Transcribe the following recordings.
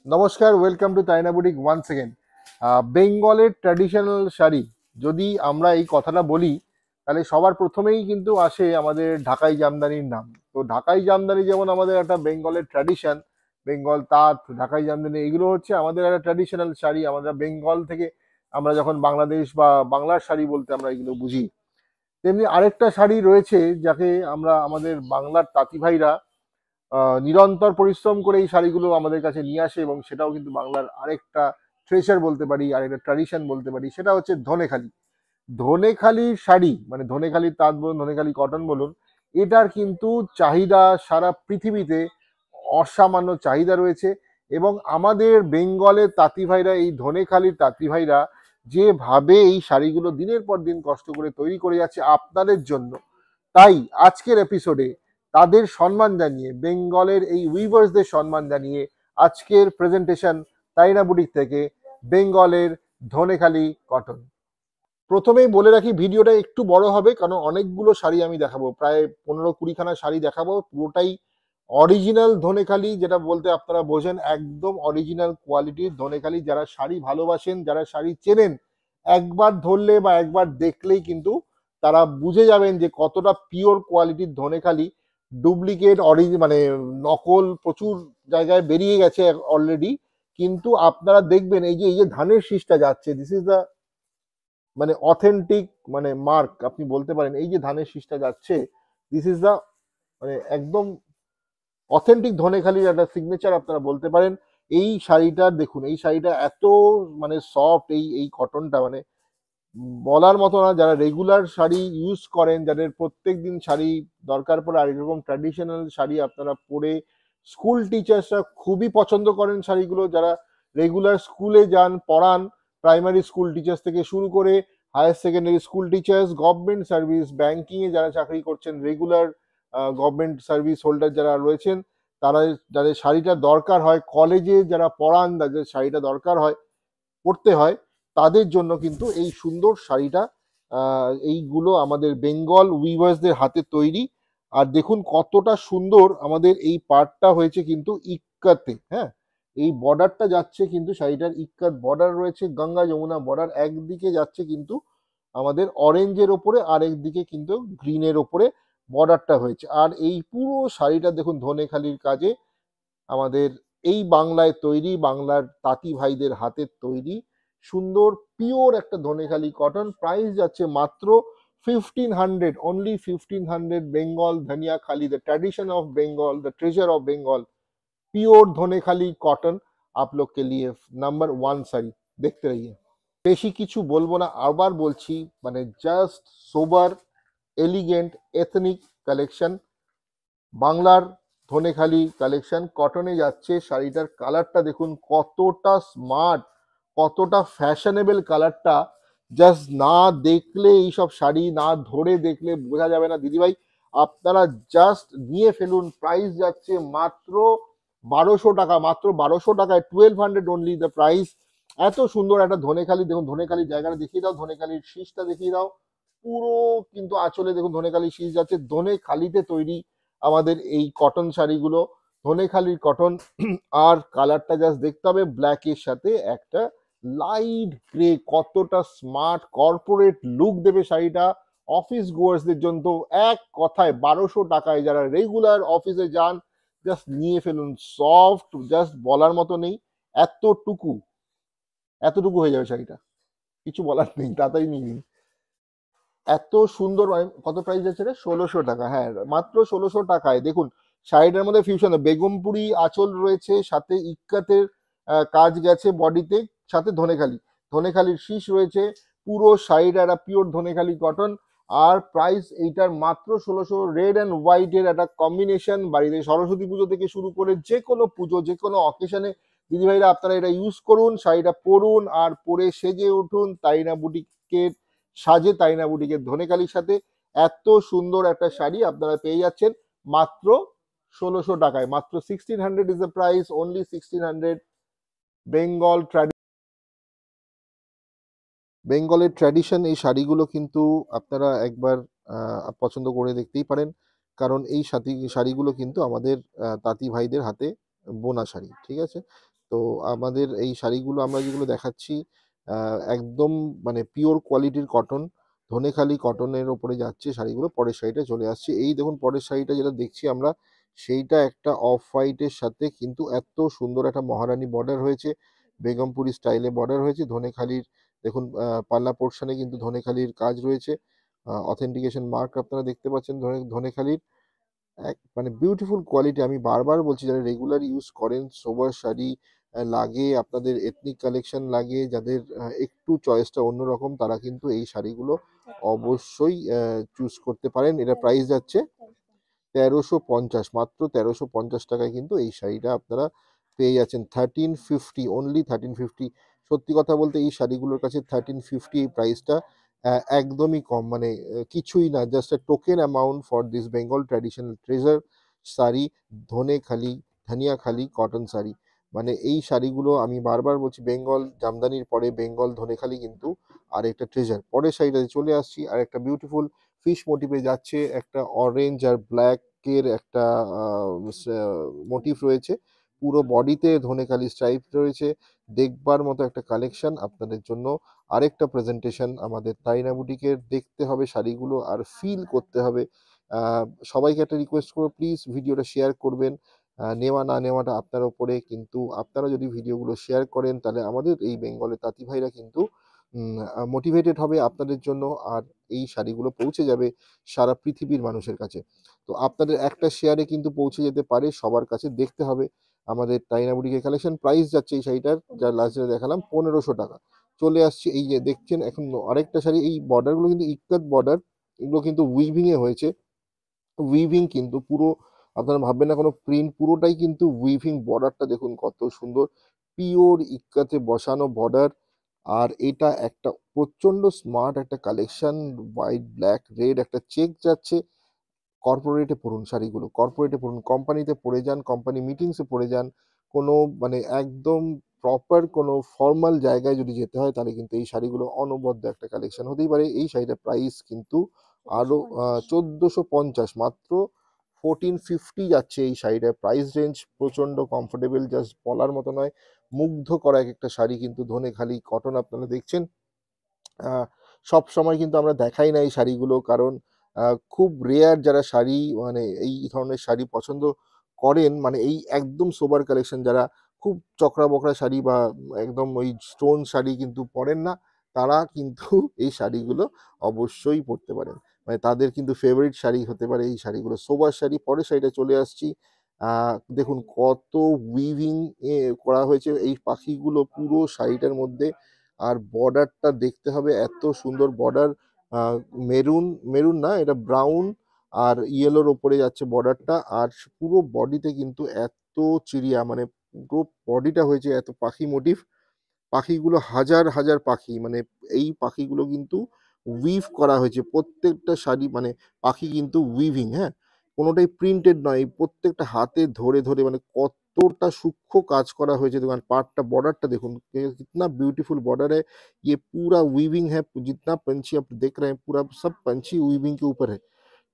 নমস্কার, welcome to তাইনা boutique once again. বেঙ্গলের ট্র্যাডিশনাল শাড়ি যদি আমরা এই কথাটা বলি, তাহলে সবার প্রথমেই কিন্তু আসে আমাদের ঢাকাই জামদানির নাম। তো ঢাকাই জামদানি যেমন আমাদের একটা বেঙ্গলের ট্র্যাডিশন, বেঙ্গল তাঁত, ঢাকাই জামদানি এগুলো হচ্ছে আমাদের একটা ট্র্যাডিশনাল শাড়ি। আমরা বেঙ্গল থেকে আমরা যখন বাংলাদেশ বা বাংলার শাড়ি বলতে আমরা এগুলো বুঝি। তেমনি আরেকটা শাড়ি রয়েছে যাকে আমরা আমাদের বাংলার তাঁতি ভাইরা নিরন্তর পরিশ্রম করে এই শাড়িগুলো আমাদের কাছে নিয়ে আসে, এবং সেটাও কিন্তু বাংলার আরেকটা ট্রেজার বলতে পারি, আরেকটা ট্র্যাডিশন বলতে পারি। সেটা হচ্ছে ধনেখালি। ধনেখালির শাড়ি মানে ধনেখালির তাঁত বলুন, ধনেখালি কটন বলুন, এটার কিন্তু চাহিদা সারা পৃথিবীতে অসামান্য চাহিদা রয়েছে। এবং আমাদের বেঙ্গলের তাঁতি ভাইরা, এই ধনেখালির তাঁতি ভাইরা যেভাবে এই শাড়িগুলো দিনের পর দিন কষ্ট করে তৈরি করে যাচ্ছে আপনাদের জন্য, তাই আজকের এপিসোডে তাদের সম্মান জানিয়ে, বেঙ্গলের এই উইভার্সদের সম্মান জানিয়ে আজকের প্রেজেন্টেশন তাইনা বুটিক থেকে বেঙ্গলের ধনেখালি কটন। প্রথমেই বলে রাখি, ভিডিওটা একটু বড় হবে কারণ অনেকগুলো শাড়ি আমি দেখাবো, প্রায় 15-20খানা শাড়ি দেখাবো, পুরোটাই অরিজিনাল ধনেখালি, যেটা বলতে আপনারা বোঝেন একদম অরিজিনাল কোয়ালিটির ধনেখালি। যারা শাড়ি ভালোবাসেন, যারা শাড়ি চেনেন, একবার ধরলে বা একবার দেখলেই কিন্তু তারা বুঝে যাবেন যে কতটা পিওর কোয়ালিটির ধনেখালি। ডুপ্লিকেট মানে নকল প্রচুর জায়গায় বেরিয়ে গেছে অলরেডি, কিন্তু আপনারা দেখবেন এই যে ধানের শীষটা যাচ্ছে, দিস ইজ দ্য মানে অথেন্টিক মানে মার্ক আপনি বলতে পারেন। এই যে ধানের শীষটা যাচ্ছে, দিস ইজ দ্য মানে একদম অথেন্টিক ধনেখালির একটা সিগনেচার আপনারা বলতে পারেন। এই শাড়িটা দেখুন, এই শাড়িটা এত মানে সফট, এই এই কটনটা মানে বলার মতো না। যারা রেগুলার শাড়ি ইউজ করেন, যাদের প্রত্যেক দিন শাড়ি দরকার পড়ে, আর এরকম ট্র্যাডিশনাল শাড়ি আপনারা পরে, স্কুল টিচার্সরা খুবই পছন্দ করেন শাড়িগুলো। যারা রেগুলার স্কুলে যান, পড়ান, প্রাইমারি স্কুল টিচার্স থেকে শুরু করে higher secondary school teachers, government service, ব্যাংকিংয়ে যারা চাকরি করছেন, রেগুলার গভর্নমেন্ট সার্ভিস হোল্ডার যারা রয়েছেন, তারা যাদের শাড়িটা দরকার হয়, কলেজে যারা পড়ান তাদের শাড়িটা দরকার হয়, পড়তে হয়, তাদের জন্য কিন্তু এই সুন্দর শাড়িটা, এইগুলো আমাদের বেঙ্গল উইভার্সদের হাতে তৈরি। আর দেখুন কতটা সুন্দর আমাদের এই পার্টটা হয়েছে কিন্তু ইক্কাতে। হ্যাঁ, এই বর্ডারটা যাচ্ছে কিন্তু শাড়িটার ইক্কাত বর্ডার রয়েছে, গঙ্গা যমুনা বর্ডার। একদিকে যাচ্ছে কিন্তু আমাদের অরেঞ্জের ওপরে, আর একদিকে কিন্তু গ্রিনের ওপরে বর্ডারটা হয়েছে। আর এই পুরো শাড়িটা দেখুন ধনেখালির কাজে আমাদের এই বাংলায় তৈরি, বাংলার তাঁতি ভাইদের হাতের তৈরি সুন্দর পিওর একটা ধনেখালি কটন। প্রাইস যাচ্ছে মাত্র 1500, only 1500। Bengal Dhaniakhali, the tradition of Bengal, the treasure of Bengal, pure Dhaniakhali cotton आप लोग के लिए नंबर 1 শাড়ি। দেখতে রহিए। বেশি কিছু বলবো না, আবার বলছি, মানে জাস্ট সোবার এলিগেন্ট এথনিক কালেকশন, বাংলার ধনেখালি কালেকশন কটনে যাচ্ছে। শাড়িটার কালারটা দেখুন কতটা স্মার্ট, কতটা ফ্যাশনেবল কালারটা। জাস্ট না দেখলে, এইসব শাড়ি না ধরে দেখলে বোঝা যাবে না দিদিভাই। আপনারা জাস্ট নিয়ে ফেলুন। প্রাইস যাচ্ছে মাত্র 1200 টাকা, মাত্র 1200 টাকায়, 1200 অনলি দ্য প্রাইস। এত সুন্দর একটা ধনেখালি, দেখুন ধনেখালির জায়গাটা দেখিয়ে দাও, ধনেখালির শীষটা দেখিয়ে দাও। পুরো কিন্তু আঁচলে দেখুন ধনেখালির শীষ যাচ্ছে। ধনেখালিতে তৈরি আমাদের এই কটন শাড়িগুলো, ধনেখালির কটন। আর কালারটা জাস্ট দেখতে হবে, ব্ল্যাকের সাথে একটা লাইট গ্রে, কতটা স্মার্ট কর্পোরেট লুক দেবে শাড়িটা অফিস গোয়ার্সদের জন্য। তো এক কথায় 1200 টাকায় যারা রেগুলার অফিসে যান, জাস্ট নিয়ে ফেলুন। সফট, জাস্ট বলার মতো নেই। এতটুকু এতটুকু হয়ে যাবে শাড়িটা, কিছু বলার নেই, তাড়াতাড়ি নিয়ে নিন। এত সুন্দর। কত প্রাইস যাচ্ছে রে? 1600 টাকা। হ্যাঁ, মাত্র 1600 টাকায়। দেখুন শাড়িটার মধ্যে ফিউশন বেগমপুরি আঁচল রয়েছে, সাথে ইক্কাতের কাজ গেছে বডিতে, সাথে ধনেখালি, ধনেখালির শীষ রয়েছে। পুরো শাড়িটা একটা পিওর ধনেখালি কটন। আর প্রাইস এইটার মাত্র 1600। রেড অ্যান্ড হোয়াইটের একটা কম্বিনেশন, বাড়িতে সরস্বতী পুজো থেকে শুরু করে যে কোনো পুজো, যে কোনো অকেশনে দিদিভাইরা আপনারা এটা ইউজ করুন, শাড়িটা পরুন আর পরে সেজে উঠুন তাইনা বুটিকের সাজে, তাইনা বুটিকের ধনেখালির সাথে। এত সুন্দর একটা শাড়ি আপনারা পেয়ে যাচ্ছেন মাত্র 1600 টাকায়। মাত্র 1600 is the price, only 1600। Bengal বেঙ্গলের ট্র্যাডিশন এই শাড়িগুলো কিন্তু আপনারা একবার পছন্দ করে দেখতেই পারেন, কারণ এই শাড়িগুলো কিন্তু আমাদের তাঁতি ভাইদের হাতে বোনা শাড়ি। ঠিক আছে, তো আমাদের এই শাড়িগুলো আমরা যেগুলো দেখাচ্ছি একদম মানে পিওর কোয়ালিটির কটন, ধনেখালি কটনের ওপরে যাচ্ছে শাড়িগুলো। পরের শাড়িটা চলে আসছে, এই দেখুন পরের শাড়িটা যেটা দেখছি আমরা, সেইটা একটা অফ হোয়াইটের সাথে কিন্তু এত সুন্দর একটা মহারানী বর্ডার হয়েছে, বেগমপুরি স্টাইলে বর্ডার হয়েছে। ধনেখালির দেখুন পাল্লা পোর্শনে কিন্তু ধনেখালির কাজ রয়েছে, অথেন্টিকেশন মার্ক আপনারা দেখতে পাচ্ছেন ধনেখালির। এক মানে বিউটিফুল কোয়ালিটি। আমি বারবার বলছি, যারা রেগুলার ইউজ করেন সোবার শাড়ি লাগে, আপনাদের এথনিক কালেকশন লাগে, যাদের একটু চয়েসটা অন্যরকম, তারা কিন্তু এই শাড়িগুলো অবশ্যই চুজ করতে পারেন। এটা প্রাইস যাচ্ছে 1350, মাত্র 1350 টাকায় কিন্তু এই শাড়িটা আপনারা পেয়ে যাচ্ছেন। 1350, অনলি 1350। সত্যি কথা বলতে এই শাড়িগুলোর কাছে 1350 এই প্রাইসটা একদমই কম, মানে কিছুই না, just a token amount for this Bengal traditional treasure sari, Dhaniakhali cotton sari. মানে এই শাড়িগুলো আমি বারবার বলছি, বেঙ্গল জামদানির পরে বেঙ্গল ধনেখালি কিন্তু আরেকটা ট্রেজার। পরের শাড়িটাতে চলে আসছি, আর একটা বিউটিফুল ফিশ মোটিভে যাচ্ছে, একটা অরেঞ্জ আর ব্ল্যাকের একটা মোটিভ রয়েছে, পুরো বডিতে ধনেখালি স্ট্রাইপ রয়েছে। দেখবার মতো একটা কালেকশন আপনাদের জন্য। আরেকটা প্রেজেন্টেশন আমাদের তাইনা বুটিকের। দেখতে হবে শাড়িগুলো আর ফিল করতে হবে। আহ, সবাইকে একটা রিকোয়েস্ট করবো, প্লিজ ভিডিওটা শেয়ার করবেন। নেওয়া না নেওয়াটা আপনার ওপরে, কিন্তু আপনারা যদি ভিডিওগুলো শেয়ার করেন তাহলে আমাদের এই বেঙ্গলের তাঁতি ভাইরা কিন্তু মোটিভেটেড হবে আপনাদের জন্য, আর এই শাড়িগুলো পৌঁছে যাবে সারা পৃথিবীর মানুষের কাছে। তো আপনাদের একটা শেয়ারে কিন্তু পৌঁছে যেতে পারে সবার কাছে। দেখতে হবে আমাদের তাইনা বুটিকের কালেকশন। প্রাইস যাচ্ছে এই শাড়িটার, যা লাস্ট দেখালাম, 1500 টাকা। চলে আসছে এই যে দেখছেন এখন আরেকটা শাড়ি, এই বর্ডারগুলো কিন্তু ইক্কাত বর্ডার, এগুলো কিন্তু উইভিং এ হয়েছে। উইভিং কিন্তু পুরো, আপনারা ভাববেন না কোনো প্রিন্ট, পুরোটাই কিন্তু উইভিং। বর্ডারটা দেখুন কত সুন্দর, পিওর ইক্কাতে বসানো বর্ডার। আর এটা একটা প্রচন্ড স্মার্ট একটা কালেকশন, হোয়াইট ব্ল্যাক রেড একটা চেক যাচ্ছে। কর্পোরেটে পড়ুন শাড়িগুলো, কর্পোরেটে পড়ুন, কোম্পানিতে পড়ে যান, কোম্পানি মিটিংসে পড়ে যান, কোনো মানে একদম প্রপার কোনো ফর্মাল জায়গায় যদি যেতে হয়, তাহলে কিন্তু এই শাড়িগুলো অনবদ্য একটা কালেকশন হতেই পারে। এই শাড়িটার প্রাইস কিন্তু আরো 1450, মাত্র 1450 যাচ্ছে এই শাড়িটার প্রাইস রেঞ্জ। প্রচন্ড কমফোর্টেবল, জাস্ট বলার মতো নয়, মুগ্ধ করা এক একটা শাড়ি কিন্তু ধনেখালি কটন আপনারা দেখছেন। আহ, সব সময় কিন্তু আমরা দেখাই না এই শাড়িগুলো, কারণ খুব রেয়ার যারা শাড়ি মানে এই ধরনের শাড়ি পছন্দ করেন, মানে এই একদম সোবার কালেকশন, যারা খুব চকরা বকরা শাড়ি বা একদম ওই স্টোন শাড়ি কিন্তু পরেন না, তারা কিন্তু এই শাড়িগুলো অবশ্যই পরতে পারেন। মানে তাদের কিন্তু ফেভারিট শাড়ি হতে পারে এই শাড়িগুলো, সোবার শাড়ি। পরের শাড়িটা চলে আসছি। দেখুন কত উইভিং করা হয়েছে এই পাখিগুলো পুরো শাড়িটার মধ্যে। আর বর্ডারটা দেখতে হবে, এত সুন্দর বর্ডার। মেরুন, মেরুন না, এটা ব্রাউন আর ইয়েলোর ওপরে যাচ্ছে বর্ডারটা। আর পুরো বডিতে কিন্তু এত চিড়িয়া, মানে পুরো বডিটা হয়েছে এত পাখি মোটিভ। পাখিগুলো হাজার হাজার পাখি, মানে এই পাখিগুলো কিন্তু উইভ করা হয়েছে প্রত্যেকটা শাড়ি, মানে পাখি কিন্তু উইভিং, হ্যাঁ, কোনোটাই প্রিন্টেড নয়। এই প্রত্যেকটা হাতে ধরে ধরে মানে কতটা সূক্ষ্ম কাজ করা হয়েছে। দেখুন পার্টটা, बॉर्डर देखुन कितना ब्यूटीफुल बॉर्डर है। ये पूरा वीविंग है, जितना पंछी आप देख रहे हैं पूरा सब पंछी वीविंग के ऊपर है,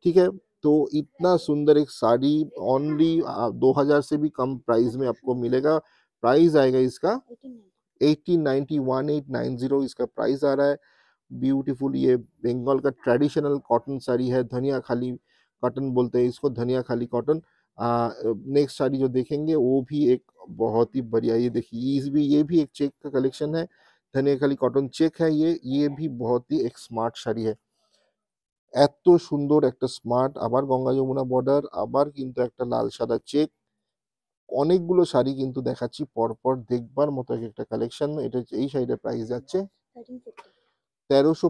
ठीक है। तो इतना सुंदर एक साड़ी ओनली 2000 से भी कम प्राइस में आपको मिलेगा। प्राइस आएगा इसका 1890, 1890 इसका प्राइस आ रहा है। ब्यूटीफुल, ये बंगाल का ट्रेडिशनल कॉटन साड़ी है, धनिया खाली कॉटन बोलते हैं इसको, धनिया खाली कॉटन। नेक्स्ट साड़ी जो देखेंगे वो भी एक बहुत ही बढ़िया, ये देखिए ये भी एक चेक का कलेक्शन है, धनिया खाली कॉटन चेक है ये भी बहुत ही एक स्मार्ट শাড়ি है। এত সুন্দর একটা স্মার্ট, আবার গঙ্গা যমুনা বর্ডার, আবার কিন্তু একটা লাল সাদা চেক। অনেকগুলো শাড়ি কিন্তু দেখাচ্ছি পরপর, দেখবার মতো এক একটা কালেকশন। এটা এই শাড়িটার প্রাইস যাচ্ছে 1350,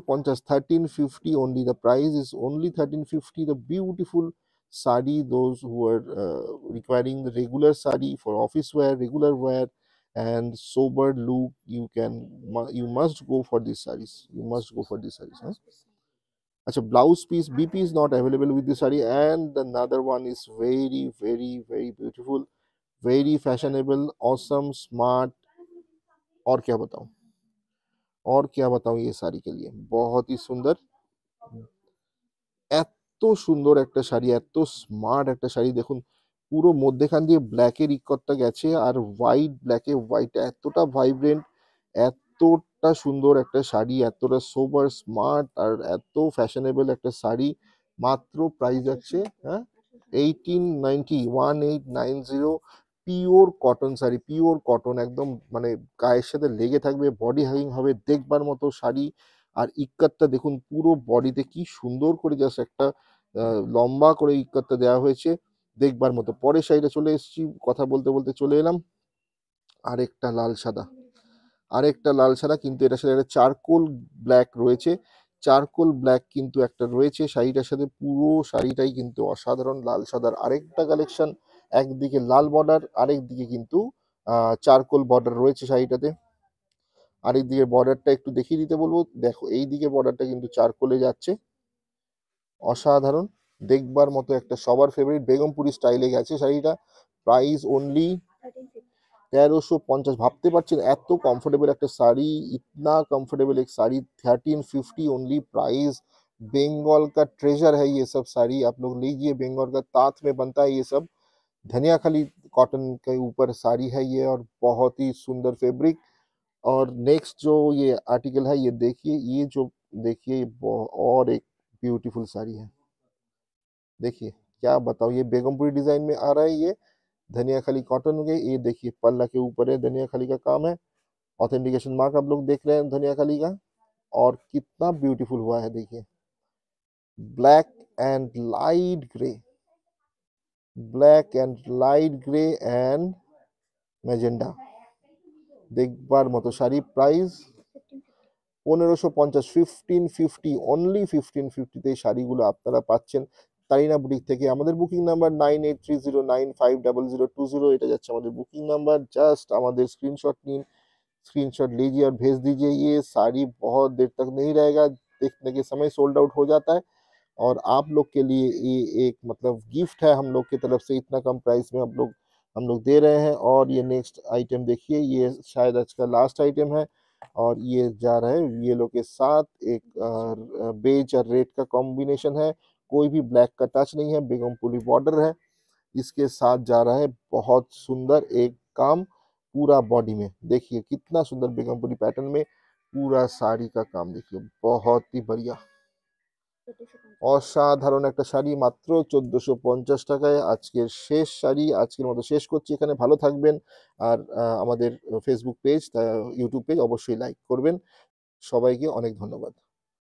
1350 only. The price is only 1350. The beautiful sari, those who are requiring the regular sari for office wear, regular wear, and sober look, you must go for these saris. You must go for these saris. Huh? Acha, blouse piece BP is not available with this sari, and another one is very very very beautiful, very fashionable, awesome, smart। और क्या बताऊं, और क्या बताऊं, ये साड़ी के लिए बहुत ही सुंदर, এত সুন্দর একটা শাড়ি, এত স্মার্ট একটা শাড়ি। দেখুন পুরো মধ্যেখান দিয়ে ব্ল্যাকের ইকতটা গেছে, আর হোয়াইট, ব্ল্যাকে হোয়াইট এতটা ভাইব্রেন্ট, এতটা সুন্দর একটা শাড়ি, এতটা সোবার স্মার্ট আর এত ফ্যাশনেবল একটা শাড়ি। মাত্র প্রাইস যাচ্ছে, হ্যাঁ, 1890, pure cotton sari, pure cotton একদম, মানে গায়ের সাথে লেগে থাকবে, বডি হাগিং হবে, দেখবার মতো শাড়ি। আর ইক্কাতটা দেখুন পুরো বডিতে কি সুন্দর করে জাস্ট একটা লম্বা করে ইক্কাতটা দেওয়া হয়েছে, দেখবার মতো। পরের শাড়িটা চলে এসেছি, কথা বলতে বলতে চলে এলাম আরেকটা লাল সাদা, আরেকটা লাল সাদা, কিন্তু এটার সাথে একটা চারকোল ব্ল্যাক রয়েছে। চারকোল ব্ল্যাক কিন্তু একটা রয়েছে শাড়িটার সাথে, পুরো শাড়িটাই কিন্তু অসাধারণ লাল সাদার আরেকটা কালেকশন। একদিকে লাল বর্ডার, আরেকদিকে কিন্তু চারকোল বর্ডার রয়েছে শাড়িটাতে। আরেকদিকে বর্ডারটা একটু দেখিয়ে দিতে বলবো, দেখো এই দিকে বর্ডারটা কিন্তু চারকোলে যাচ্ছে, অসাধারণ দেখবার মতো একটা সবার ফেভারিট বেগমপুরি স্টাইলে গেছে শাড়িটা। Price only 1350। ভাবতে পারছেন এত कंफर्टेबल একটা শাড়ি, इतना कंफर्टेबल एक साड़ी 1350 ओनली प्राइस। बंगाल का ट्रेजर है ये सब साड़ी, आप लोग लीजिए, बंगाल का ताँत में बनता है ये सब। धनियाखाली कॉटन के ऊपर साड़ी है ये, और बहुत ही सुंदर फैब्रिक। और नेक्स्ट जो ये आर्टिकल है ये देखिए, ये जो देखिए और एक ब्यूटीफुल साड़ी है, देखिए क्या बताओ, ये बेगमपुरी डिजाइन में आ रहा है ये, धनियाखाली कॉटन के। ये देखिए पल्ला के ऊपर है धनियाखाली का काम है, ऑथेंटिकेशन मार्क आप लोग देख रहे हैं धनियाखाली का, और कितना ब्यूटीफुल हुआ है देखिए। Black and light grey, black and light grey and magenta, देखবার মতো শাড়ি। প্রাইস 1550, 1550 অনলি, 1550তে এই শাড়িগুলো আপনারা পাচ্ছেন তারিনা বুটিক থেকে। আমাদের বুকিং নাম্বার 9830950020, এটা যাচ্ছে আমাদের বুকিং নাম্বার। জাস্ট আমাদের स्क्रीनशॉट নিন, स्क्रीनशॉट लीजिए और भेज दीजिए। ये साड़ी बहुत देर तक नहीं रहेगा, देखने के समय सोल्ड आउट हो जाता है। और आप लोग के लिए ये एक मतलब गिफ्ट है हम लोग की तरफ से, इतना कम प्राइस में हम लोग दे रहे हैं। और ये नेक्स्ट आइटम देखिए, ये शायद आज का लास्ट आइटम है, और ये जा रहा है येलो के साथ, एक बेज और रेड का कॉम्बिनेशन है, कोई भी ब्लैक का टच नहीं है, बेगमपुरी बॉर्डर है, इसके साथ जा रहा है बहुत सुंदर एक काम पूरा बॉडी में। देखिए कितना सुंदर बेगमपुरी पैटर्न में पूरा साड़ी का काम, देखिए बहुत ही बढ़िया অসাধারণ একটা শাড়ি, মাত্র 1450 টাকায় আজকের শেষ শাড়ি। আজকের মতো শেষ করছি এখানে, ভালো থাকবেন। আর আমাদের ফেসবুক পেজ, ইউটিউব পেজ অবশ্যই লাইক করবেন। সবাইকে অনেক ধন্যবাদ।